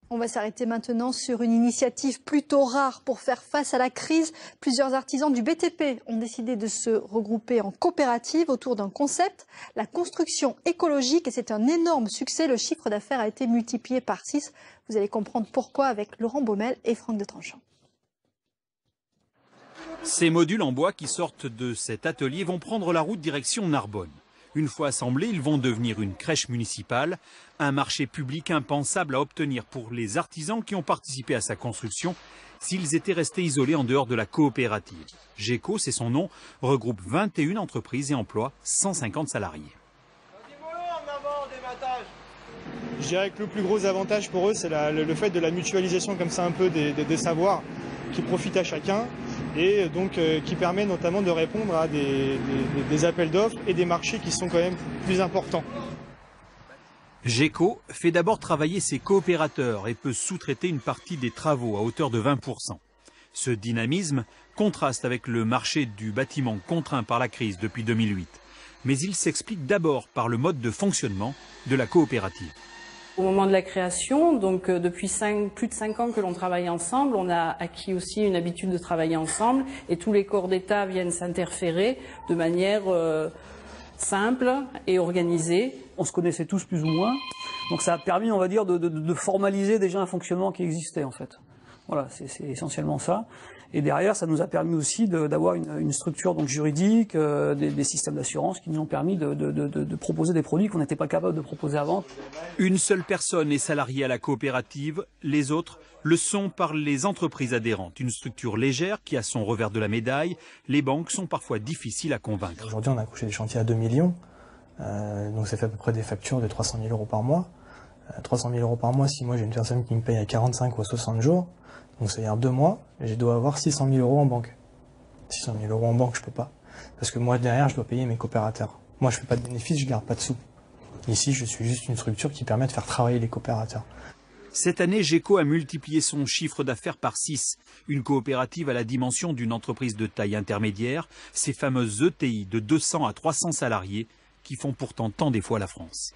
On va s'arrêter maintenant sur une initiative plutôt rare pour faire face à la crise. Plusieurs artisans du BTP ont décidé de se regrouper en coopérative autour d'un concept, la construction écologique. Et c'est un énorme succès. Le chiffre d'affaires a été multiplié par 6. Vous allez comprendre pourquoi avec Laurent Baumel et Franck de Tranchant. Ces modules en bois qui sortent de cet atelier vont prendre la route direction Narbonne. Une fois assemblés, ils vont devenir une crèche municipale, un marché public impensable à obtenir pour les artisans qui ont participé à sa construction s'ils étaient restés isolés en dehors de la coopérative. GECO, c'est son nom, regroupe 21 entreprises et emploie 150 salariés. Je dirais que le plus gros avantage pour eux, c'est le fait de la mutualisation comme ça un peu des savoirs qui profitent à chacun et donc qui permet notamment de répondre à des appels d'offres et des marchés qui sont quand même plus importants. GECO fait d'abord travailler ses coopérateurs et peut sous-traiter une partie des travaux à hauteur de 20%. Ce dynamisme contraste avec le marché du bâtiment contraint par la crise depuis 2008. Mais il s'explique d'abord par le mode de fonctionnement de la coopérative. Au moment de la création, donc depuis plus de 5 ans que l'on travaille ensemble, on a acquis aussi une habitude de travailler ensemble et tous les corps d'État viennent s'interférer de manière simple et organisée. On se connaissait tous plus ou moins, donc ça a permis, on va dire, de formaliser déjà un fonctionnement qui existait en fait. Voilà, c'est essentiellement ça. Et derrière, ça nous a permis aussi d'avoir une structure donc juridique, des systèmes d'assurance qui nous ont permis de proposer des produits qu'on n'était pas capable de proposer avant. Une seule personne est salariée à la coopérative, les autres le sont par les entreprises adhérentes. Une structure légère qui a son revers de la médaille. Les banques sont parfois difficiles à convaincre. Aujourd'hui, on a accouché des chantiers à 2 millions, donc ça fait à peu près des factures de 300 000 € par mois. 300 000 € par mois, si moi j'ai une personne qui me paye à 45 ou à 60 jours, donc c'est-à-dire 2 mois, et je dois avoir 600 000 € en banque. 600 000 € en banque, je peux pas. Parce que moi, derrière, je dois payer mes coopérateurs. Moi, je fais pas de bénéfices, je garde pas de sous. Ici, je suis juste une structure qui permet de faire travailler les coopérateurs. Cette année, GECO a multiplié son chiffre d'affaires par 6. Une coopérative à la dimension d'une entreprise de taille intermédiaire, ces fameuses ETI de 200 à 300 salariés qui font pourtant tant des fois la France.